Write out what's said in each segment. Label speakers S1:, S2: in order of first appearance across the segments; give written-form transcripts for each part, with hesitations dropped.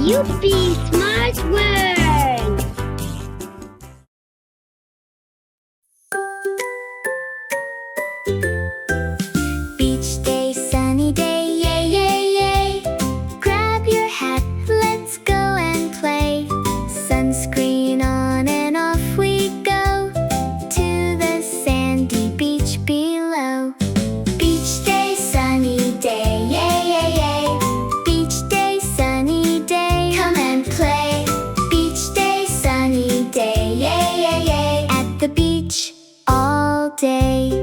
S1: Youpi Smart Words!
S2: Beach day, sunny day, yay, yay, yay. Grab your hat, let's go and play. Sunscreen on and off we go to the sandy beach below. Beach day, sunny day, yay, yay, yay. Beach day, sunny day, come and play. Beach day, sunny day, yay, yay, yay. At the beach all day.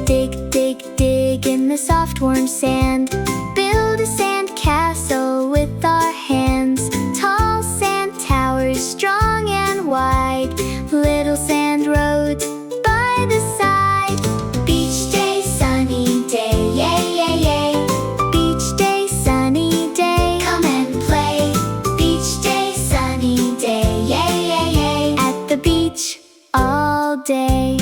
S2: Dig, dig, dig in the soft warm sand. Build a sandcastle with our hands. Tall sand towers, strong and wide. Little sand roads by the side. Beach day, sunny day, yay, yay, yay. Beach day, sunny day, come and play. Beach day, sunny day, yay, yay, yay. At the beach all day.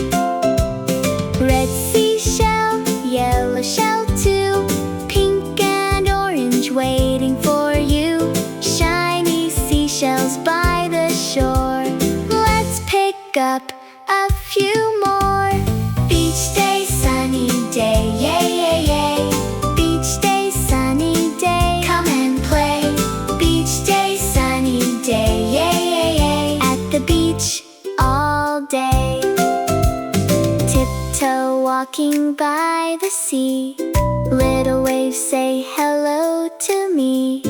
S2: Red seashell, yellow shell too. Pink and orange waiting for you. Shiny seashells by the shore. Let's pick up a few more. Beach day, sunny day, yay, yay, yay. Beach day, sunny day, come and play. Beach day, sunny day, yay, yay, yay. At the beach all day. Tiptoe walking by the sea. Little waves say hello to me.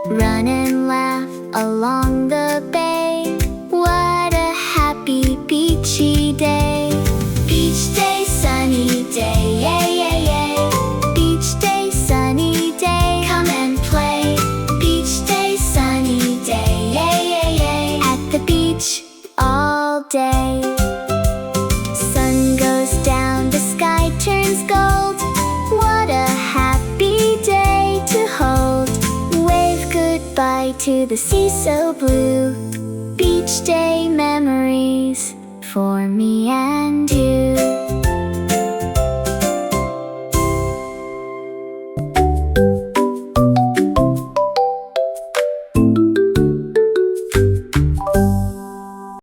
S2: Run and laugh along the bay. What a happy beachy day. Beach day, sunny day, yay, yay, yay. Beach day, sunny day, come and play. Beach day, sunny day, yay, yay, yay. At the beach all day. Sun goes down, the sky turns gold. What a happy day to hold. Wave goodbye to the sea so blue. Beach day memories for me and you.